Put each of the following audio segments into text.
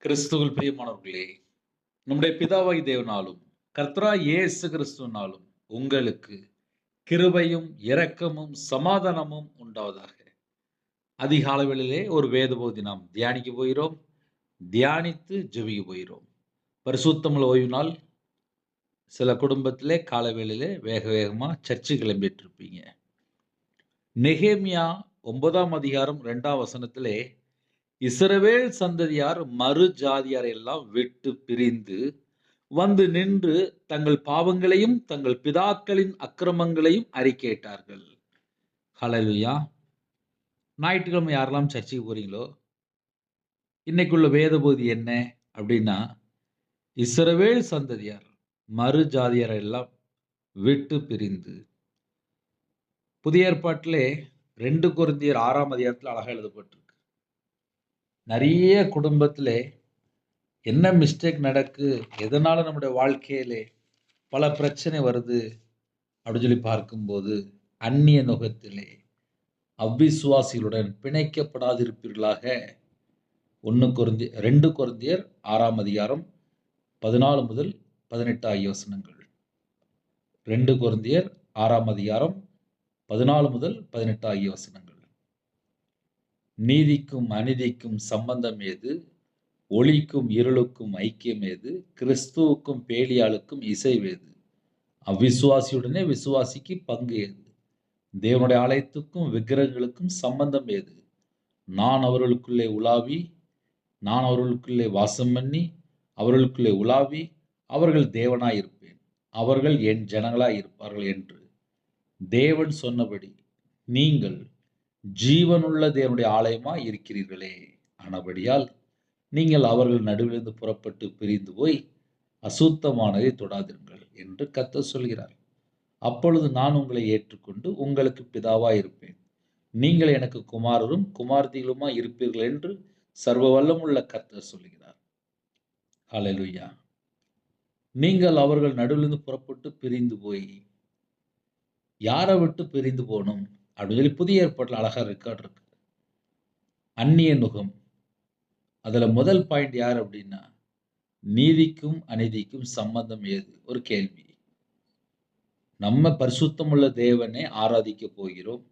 கிறிஸ்துவில் பிரியமானவர்களே, நம்முடைய பிதாவாகி தேவனாலும், கர்த்தராகிய இயேசு கிறிஸ்துவினாலும் உங்களுக்கு கிருபையும், இரக்கமும், சமாதானமும் உண்டாவதாக. அதிகாலை வேளையிலே ஒரு வேத பகுதி நாம் தியானிக்க போகிறோம். தியானித்து ஜெபிக்க போகிறோம். பரிசுத்தமுள்ள ஓய்வு நாள். சில குடும்பத்திலே காலை வேளையிலே வேக வேகமா சர்ச்சுக்கு கிளம்பிட்டு இருப்பீங்க. நெகேமியா 9ஆம் அதிகாரம் 2ஆம் வசனத்திலே, இஸ்ரவேல் சந்ததியார் மறு ஜாதியாரை எல்லாம் விட்டு பிரிந்து வந்து நின்று தங்கள் பாவங்களையும் தங்கள் பிதாக்களின் அக்கிரமங்களையும் அறிக்கையிட்டார்கள். ஹalleluya. ஞாயிற்றுக்கிழமை யாரெல்லாம் சர்ச்சுக்கு போறீங்களோ, இன்னைக்குள்ள வேத பகுதி என்ன அப்படின்னா, இஸ்ரவேல் சந்ததியார் மறு ஜாதியாரை எல்லாம் விட்டு பிரிந்து. புதிய ஏற்பாட்டிலே 2 கொரிந்தியர் 6ஆம் அதிகாரத்தில் அழகா எழுதப்பட்டிருக்கு. நிறைய குடும்பத்திலே என்ன மிஸ்டேக் நடக்கு, எதனால நம்முடைய வாழ்க்கையிலே பல பிரச்சனை வருது அப்படின்னு சொல்லி பார்க்கும்போது, அந்நிய நுகத்திலே அவ்விசுவாசிகளுடன் பிணைக்கப்படாதிருப்பீர்களாக. 2 கொரிந்தியர் 6ஆம் அதிகாரம் 14 முதல் 18 ஆகிய வசனங்கள். 2 கொரிந்தியர் 6ஆம் அதிகாரம் 14 முதல் 18 ஆகிய வசனங்கள். நீதிக்கும் அநீதிக்கும் சம்பந்தம் ஏது? ஒளிக்கும் இருளுக்கும் ஐக்கியம் ஏது? கிறிஸ்துவுக்கும் பேலியாளுக்கும் இசைவேது? அவ்விசுவாசியுடனே விசுவாசிக்கு பங்கு ஏது? தேவனுடைய ஆலயத்துக்கும் விக்கிரகங்களுக்கும் சம்பந்தம் ஏது? நான் அவர்களுக்குள்ளே உலாவி, நான் அவர்களுக்குள்ளே வாசம் பண்ணி, அவர்களுக்குள்ளே உலாவி, அவர்கள் தேவனாயிருப்பேன், அவர்கள் என் ஜனங்களாயிருப்பார்கள் என்று தேவன் சொன்னபடி நீங்கள் ஜீவனுள்ள தேவனுடைய ஆலயமாய் இருக்கிறீர்களே. ஆனபடியால் நீங்கள் அவர்கள் நடுவிலிருந்து புறப்பட்டு பிரிந்து போய் அசுத்தமானதை தொடாதிருங்கள் என்று கர்த்தர் சொல்கிறார். அப்பொழுது நான் உங்களை ஏற்றுக்கொண்டு உங்களுக்கு பிதாவாய் இருப்பேன். நீங்கள் எனக்கு குமாரரும் குமாரத்திகளுமாய் இருப்பீர்கள் என்று சர்வ வல்லமுள்ள கர்த்தர் சொல்கிறார். ஹalleluya. நீங்கள் அவர்கள் நடுவிலிருந்து புறப்பட்டு பிரிந்து போய், யாரை விட்டு பிரிந்து போகணும் அப்படின்னு சொல்லி புதிய ஏற்பாட்டில் அழகா ரெக்கார்ட் இருக்கு. அந்நிய நுகம். அதுல முதல் பாயிண்ட் யார் அப்படின்னா, நீதிக்கும் அநீதிக்கும் சம்பந்தம் ஏது? ஒரு கேள்வி. நம்ம பரிசுத்தமுள்ள தேவனை ஆராதிக்க போகிறோம்.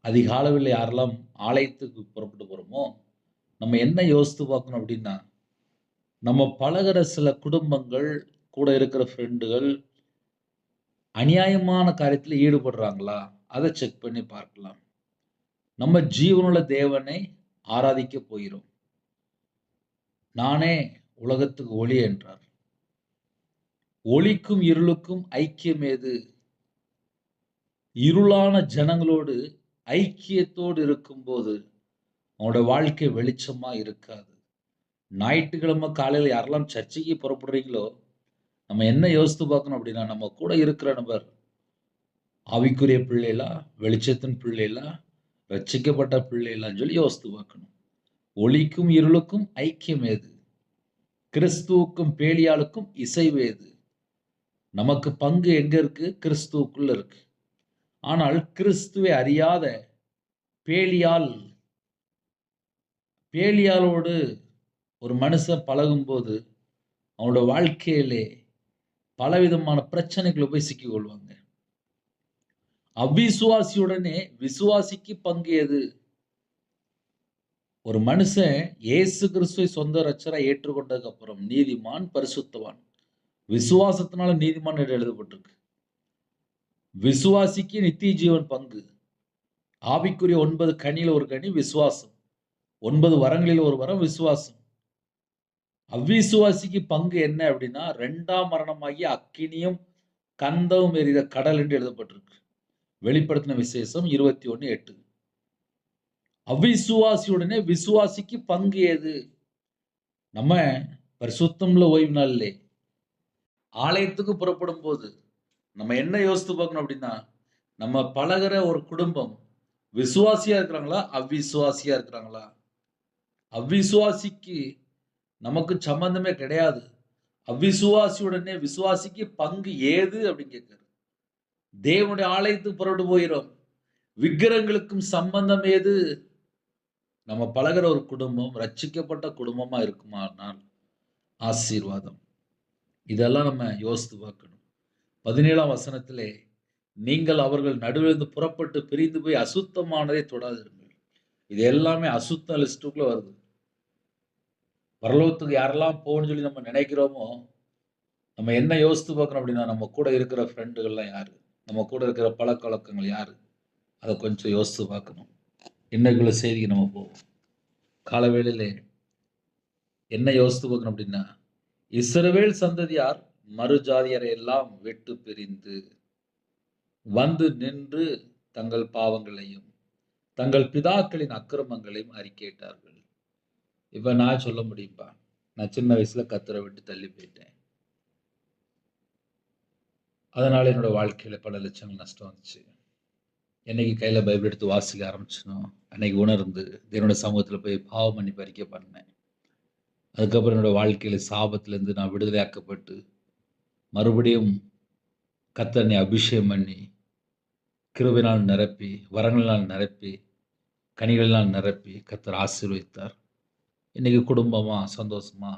அதிகாலையில் யாரெல்லாம் ஆலயத்துக்கு புறப்பட்டு போறோமோ, நம்ம என்ன யோசித்து பார்க்கணும் அப்படின்னா, நம்ம பழகுற சில குடும்பங்கள், கூட இருக்கிற ஃப்ரெண்டுகள் அநியாயமான காரியத்தில் ஈடுபடுறாங்களா? அதை செக் பண்ணி பார்க்கலாம். நம்ம ஜீவனுள்ள தேவனை ஆராதிக்க போகிறோம். நானே உலகத்துக்கு ஒளி என்றார். ஒளிக்கும் இருளுக்கும் ஐக்கியம் ஏது? இருளான ஜனங்களோடு ஐக்கியத்தோடு இருக்கும்போது அவனோட வாழ்க்கை வெளிச்சமா இருக்காது. ஞாயிற்றுக்கிழமை காலையில் யாரெல்லாம் சர்ச்சைக்கு புறப்படுறீங்களோ, நம்ம என்ன யோசித்து பார்க்கணும் அப்படின்னா, நம்ம கூட இருக்கிற நபர் ஆவிக்குரிய பிள்ளைகளா, வெளிச்சத்தின் பிள்ளைகளா, ரட்சிக்கப்பட்ட பிள்ளைகளான்னு சொல்லி யோசித்து பார்க்கணும். ஒளிக்கும் இருளுக்கும் ஐக்கியம் ஏது? கிறிஸ்துவுக்கும் பேலியாளுக்கும் இசைவேது? நமக்கு பங்கு எங்க இருக்கு? கிறிஸ்துவுக்குள்ள இருக்கு. ஆனால் கிறிஸ்துவை அறியாத பேலியாள், பேலியாளோடு ஒரு மனுஷன் பழகும்போது அவனோட வாழ்க்கையிலே பலவிதமான பிரச்சனைகளை போய் சிக்கிக் கொள்வாங்க. அவ்விசுவாசியுடனே விசுவாசிக்கு பங்கு எது? ஒரு மனுஷன் இயேசு கிறிஸ்துவை சொந்த இரட்சகரா ஏற்றுக்கொண்டதுக்கு அப்புறம் நீதிமான், பரிசுத்தவான். விசுவாசத்தினால நீதிமான் என்று எழுதப்பட்டிருக்கு. விசுவாசிக்கு நித்திய ஜீவன் பங்கு. ஆவிக்குரிய 9 கனியில ஒரு கனி விசுவாசம். 9 வரங்களில் ஒரு வரம் விசுவாசம். அவ்விசுவாசிக்கு பங்கு என்ன அப்படின்னா, 2ஆம் மரணமாகிய அக்கினியும் கந்தமும் எரிகிற கடல் என்று எழுதப்பட்டிருக்கு. வெளிப்படுத்தின விசேஷம் 21:8. அவ்விசுவாசியுடனே விசுவாசிக்கு பங்கு ஏது? நம்ம பரிசுத்தமுள்ள ஓய்வு நாளிலே ஆலயத்துக்கு புறப்படும் போது நம்ம என்ன யோசித்து பார்க்கணும் அப்படின்னா, நம்ம பழகுற ஒரு குடும்பம் விசுவாசியா இருக்கிறாங்களா, அவ்விசுவாசியா இருக்கிறாங்களா? அவ்விசுவாசிக்கு நமக்கு சம்பந்தமே கிடையாது. அவ்விசுவாசியுடனே விசுவாசிக்கு பங்கு ஏது அப்படின்னு கேட்கிறார். தேவனுடைய ஆலயத்துக்கு புறப்பட்டு போகிறோம். விக்கிரகங்களுக்கும் சம்பந்தம் ஏது? நம்ம பழகுற ஒரு குடும்பம் ரட்சிக்கப்பட்ட குடும்பமா இருக்குமானால் ஆசீர்வாதம். இதெல்லாம் நம்ம யோசித்து பார்க்கணும். 17ஆம் வசனத்திலே, நீங்கள் அவர்கள் நடுவிலிருந்து புறப்பட்டு பிரிந்து போய் அசுத்தமானதை தொடாதிருங்கள். இது எல்லாமே அசுத்த லிஸ்டுக்குள்ள வருது. பரலோகத்துக்கு யாரெல்லாம் போகணும்னு சொல்லி நம்ம நினைக்கிறோமோ, நம்ம என்ன யோசித்து பார்க்கணும் அப்படின்னா, நம்ம கூட இருக்கிற ஃப்ரெண்டுகள்லாம் யாரு? நம்ம கூட இருக்கிற பழக்கவழக்கங்கள் யாரு? அத கொஞ்சம் யோசித்து பார்க்கணும். இன்னைக்குள்ள செய்திக்கு நம்ம போவோம். காலவேளையிலே என்ன யோசித்து பார்க்கணும் அப்படின்னா, இஸ்ரவேல் சந்ததியார் மறுஜாதியரை எல்லாம் விட்டு பிரிந்து வந்து நின்று தங்கள் பாவங்களையும் தங்கள் பிதாக்களின் அக்கிரமங்களையும் அறிக்கையிட்டார்கள். இப்ப நான் சொல்ல முடியும்பா, நான் சின்ன வயசுல கர்த்தரை விட்டு தள்ளி போயிட்டேன். அதனால என்னோட வாழ்க்கையில பல லட்சங்கள் நஷ்டம் வந்துச்சு. என்னைக்கு கையில பைபிள் எடுத்து வாசிக்க ஆரம்பிச்சனோ, அன்னைக்கு உணர்ந்து என்னோட சமூகத்துல போய் பாவ மன்னிப்பு அறிக்கை பண்ணேன். அதுக்கப்புறம் என்னோட வாழ்க்கையில சாபத்திலிருந்து நான் விடுதலையாக்கப்பட்டு மறுபடியும் கர்த்தர் என்னை அபிஷேகம் பண்ணி கிருபையினால் நிரப்பி, வரங்களினால் நிரப்பி, கனிகளினால் நிரப்பி கர்த்தர் ஆசீர்வதித்தார். இன்னைக்கு குடும்பமா சந்தோஷமா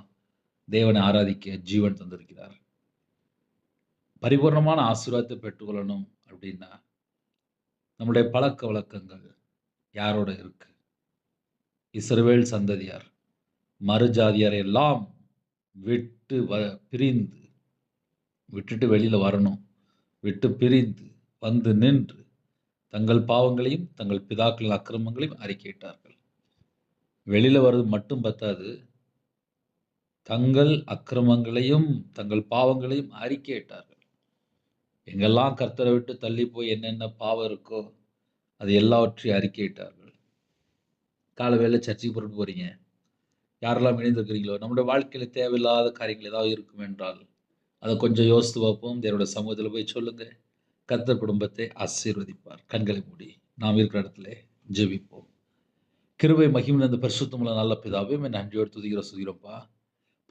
தேவனை ஆராதிக்க ஜீவன் தந்திருக்கிறார். பரிபூர்ணமான ஆசீர்வாதத்தை பெற்றுக்கொள்ளணும் அப்படின்னா, நம்முடைய பழக்க வழக்கங்கள் யாரோட இருக்கு? இஸ்ரவேல் சந்ததியார் மறுஜாதியாரை எல்லாம் விட்டு பிரிந்து விட்டுட்டு வெளியில வரணும். விட்டு பிரிந்து வந்து நின்று தங்கள் பாவங்களையும் தங்கள் பிதாக்களின் அக்கிரமங்களையும் அறிக்கையிட்டார்கள். வெளியில வர்றது மட்டும் பத்தாது, தங்கள் அக்கிரமங்களையும் தங்கள் பாவங்களையும் அறிக்கையிட்டார்கள். எங்கெல்லாம் கர்த்தரை விட்டு தள்ளி போய் என்னென்ன பாவம் இருக்கோ அது எல்லாவற்றையும் அறிக்கையிட்டார்கள். காலவேளை சர்ச்சைக்கு புறப்பட்டு போறீங்க, யாரெல்லாம் இணைந்திருக்கிறீங்களோ, நம்முடைய வாழ்க்கையில தேவையில்லாத காரியங்கள் ஏதாவது இருக்கும் என்றால் அதை கொஞ்சம் யோசித்து பார்ப்போம். என்னோட சமூகத்தில் போய் சொல்லுங்க. கர்த்தர் குடும்பத்தை ஆசீர்வதிப்பார். கண்களை மூடி நாம் இருக்கிற இடத்துல ஜெபிப்போம். கிருபை மகிமை அந்த பரிசுத்தமுள்ள நல்ல பிதாவே, நன்றியோடு துதிக்கிறோம்ப்பா.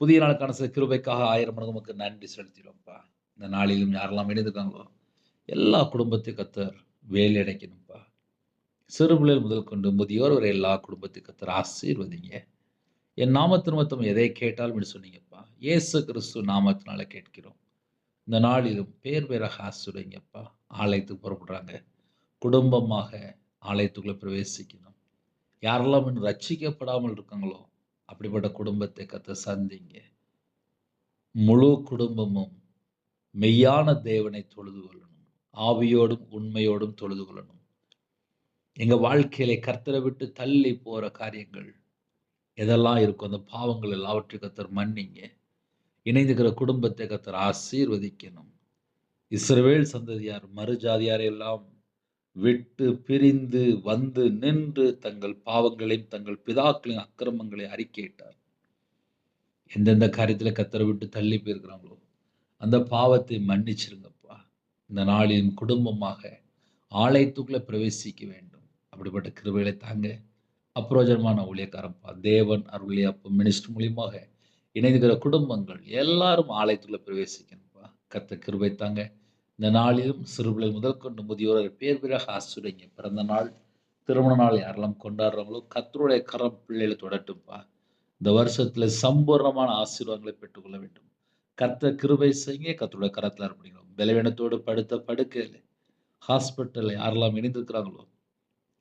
புதிய நாளுக்கான சில கிருபைக்காக 1000 மடங்கு நமக்கு நன்றி செலுத்திடுவோம்ப்பா. இந்த நாளிலும் யாரெல்லாம் இணைந்திருக்காங்களோ எல்லா குடும்பத்தையும் கர்த்தர் வேலை அடைக்கணும்ப்பா. சிறு பிள்ளைகள் முதல் கொண்டு முதியோர் வரை எல்லா குடும்பத்தையும் கர்த்தர் ஆசீர்வதிங்க. என் நாமத்து நிமித்தம் எதை கேட்டாலும் சொன்னீங்கப்பா. இயேசு கிறிஸ்து நாமத்தினால கேட்கிறோம். இந்த நாளிலும் பேர் பேராக ஆசீர்வதிங்கப்பா. ஆலயத்துக்கு புறப்படுறாங்க, குடும்பமாக ஆலயத்துக்குள்ள பிரவேசிக்கணும். யாரெல்லாம் இன்னும் ரட்சிக்கப்படாமல் இருக்காங்களோ அப்படிப்பட்ட குடும்பத்தை கர்த்தர் சந்திங்க. முழு குடும்பமும் மெய்யான தேவனை தொழுது கொள்ளணும், ஆவியோடும் உண்மையோடும் தொழுது கொள்ளணும். எங்க வாழ்க்கையில கர்த்தரை விட்டு தள்ளி போற காரியங்கள் எதெல்லாம் இருக்கும், அந்த பாவங்கள் எல்லாவற்றையும் கர்த்தர் மன்னிங்க. இணைந்துக்கிற குடும்பத்தை கர்த்தர் ஆசீர்வதிக்கணும். இஸ்ரவேல் சந்ததியார் மறுஜாதியாரை எல்லாம் விட்டு பிரிந்து வந்து நின்று தங்கள் பாவங்களையும் தங்கள் பிதாக்களின் அக்கிரமங்களை அறிக்கையிட்டார். எந்தெந்த காரியத்துல கர்த்தரை விட்டு தள்ளி போயிருக்கிறாங்களோ அந்த பாவத்தை மன்னிச்சிருங்கப்பா. இந்த நாளின் குடும்பமாக ஆலயத்துக்குள்ள பிரவேசிக்க வேண்டும். அப்படிப்பட்ட கிருபைகளை தாங்க. அப்ரோஜனமான ஊழியக்காரப்பா, தேவன் அருளிய மினிஸ்டர் மூலியமாக இணைந்துகிற குடும்பங்கள் எல்லாரும் ஆலயத்துக்குள்ள பிரவேசிக்கணும்ப்பா. கர்த்தர் கிருபை தாங்க. இந்த நாளிலும் சிறுபிள்ளை முதல் கொண்டு முதியோர் பேர் பேராக ஆசீர்வதிங்க. பிறந்த நாள், திருமண நாள் யாரெல்லாம் கொண்டாடுறாங்களோ கர்த்தருடைய கரம் பிள்ளைகளை தொடட்டும்ப்பா. இந்த வருஷத்துல சம்பூர்ணமான ஆசீர்வாதங்களை பெற்றுக்கொள்ள வேண்டும். கர்த்தர் கிருபை செய்ய கர்த்தருடைய கரத்தில் அர்ப்பணிக்கிறோம். பலவீனத்தோடு படுத்த படுக்கையில் ஹாஸ்பிட்டல் யாரெல்லாம் இணைந்திருக்கிறாங்களோ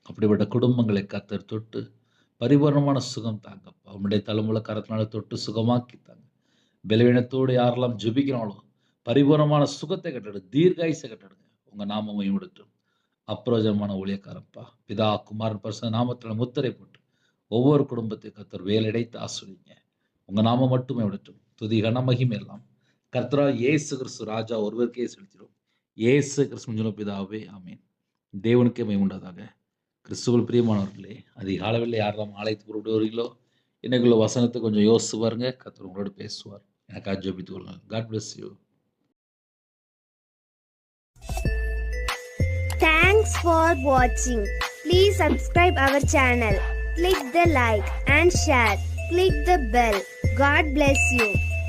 அப்படிப்பட்ட குடும்பங்களை கர்த்தர் தொட்டு பரிபூர்ணமான சுகம் தாங்கப்பா. உங்களுடைய தலைமுறை கரத்தினால தொட்டு சுகமாக்கி தாங்க. பலவீனத்தோடு யாரெல்லாம் ஜெபிக்கிறாங்களோ பரிபூர்ணமான சுகத்தை கட்டடுங்க, தீர்காயுசை கட்டடுங்க. உங்க நாமம் மேம்படுத்தும். அப்ரோஜனமான ஊழியக்காரப்பா, பிதா குமாரன் பரிசுத்த நாமத்தில் முத்திரை போட்டு ஒவ்வொரு குடும்பத்தை கர்த்தர் வேலையடைத்து ஆசீர்வதிங்க. உங்க நாமம் மட்டுமே விடட்டும். துதி கன மகிமை எல்லாம் கர்த்தராகிய இயேசு கிறிஸ்து ராஜா ஒருவருக்கே செலுத்திடும். இயேசு கிறிஸ்து பிதாவே, ஆமென். தேவனுக்கே மகிமை உண்டாதாக. கிறிஸ்துவுக்குள் பிரியமானவர்களே, அதிகாலையில் யாரெல்லாம் ஆலயத்துக்கு புறப்பட்டு வருகிறீங்களோ இன்னைக்குள்ள வசனத்தை கொஞ்சம் யோசிச்சு பாருங்க. கர்த்தர் உங்களோட பேசுவார். எனக்காக ஜெபித்துக் கொள்ளுங்க. God bless you. Thanks for watching. Please subscribe our channel. Click the like and share. Click the bell. God bless you.